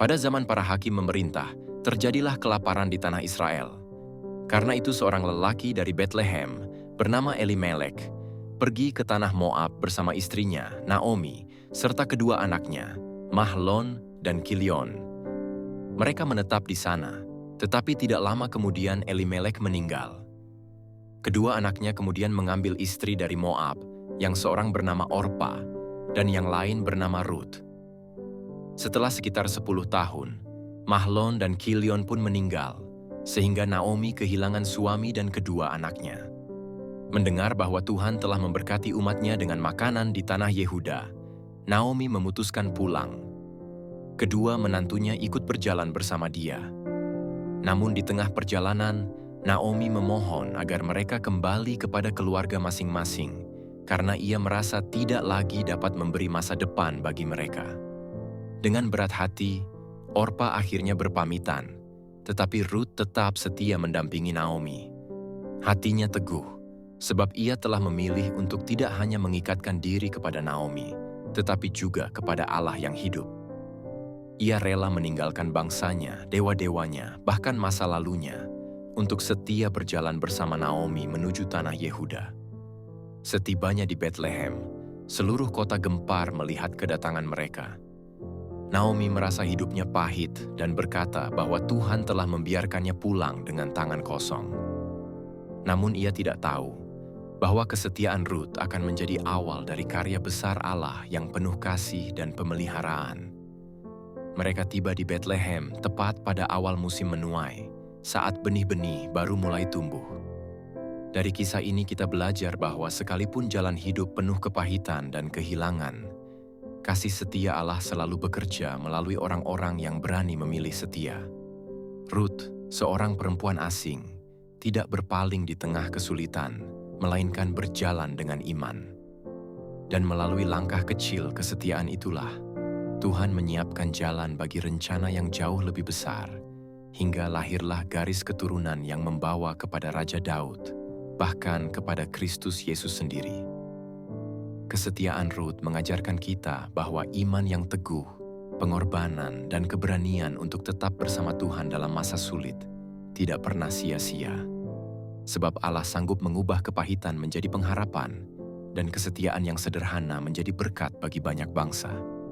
Pada zaman para hakim memerintah, terjadilah kelaparan di tanah Israel. Karena itu seorang lelaki dari Betlehem bernama Elimelek pergi ke tanah Moab bersama istrinya, Naomi, serta kedua anaknya, Mahlon dan Kilion. Mereka menetap di sana, tetapi tidak lama kemudian Elimelek meninggal. Kedua anaknya kemudian mengambil istri dari Moab, yang seorang bernama Orpa dan yang lain bernama Rut. Setelah sekitar 10 tahun, Mahlon dan Kilion pun meninggal, sehingga Naomi kehilangan suami dan kedua anaknya. Mendengar bahwa Tuhan telah memberkati umatnya dengan makanan di tanah Yehuda, Naomi memutuskan pulang. Kedua menantunya ikut berjalan bersama dia. Namun di tengah perjalanan, Naomi memohon agar mereka kembali kepada keluarga masing-masing, karena ia merasa tidak lagi dapat memberi masa depan bagi mereka. Dengan berat hati, Orpa akhirnya berpamitan, tetapi Rut tetap setia mendampingi Naomi. Hatinya teguh, sebab ia telah memilih untuk tidak hanya mengikatkan diri kepada Naomi, tetapi juga kepada Allah yang hidup. Ia rela meninggalkan bangsanya, dewa-dewanya, bahkan masa lalunya, untuk setia berjalan bersama Naomi menuju tanah Yehuda. Setibanya di Betlehem, seluruh kota gempar melihat kedatangan mereka. Naomi merasa hidupnya pahit dan berkata bahwa Tuhan telah membiarkannya pulang dengan tangan kosong. Namun ia tidak tahu bahwa kesetiaan Rut akan menjadi awal dari karya besar Allah yang penuh kasih dan pemeliharaan. Mereka tiba di Betlehem tepat pada awal musim menuai, saat benih-benih baru mulai tumbuh. Dari kisah ini kita belajar bahwa sekalipun jalan hidup penuh kepahitan dan kehilangan, kasih setia Allah selalu bekerja melalui orang-orang yang berani memilih setia. Rut, seorang perempuan asing, tidak berpaling di tengah kesulitan, melainkan berjalan dengan iman. Dan melalui langkah kecil kesetiaan itulah, Tuhan menyiapkan jalan bagi rencana yang jauh lebih besar, hingga lahirlah garis keturunan yang membawa kepada Raja Daud, bahkan kepada Kristus Yesus sendiri. Kesetiaan Rut mengajarkan kita bahwa iman yang teguh, pengorbanan, dan keberanian untuk tetap bersama Tuhan dalam masa sulit tidak pernah sia-sia. Sebab Allah sanggup mengubah kepahitan menjadi pengharapan, dan kesetiaan yang sederhana menjadi berkat bagi banyak bangsa.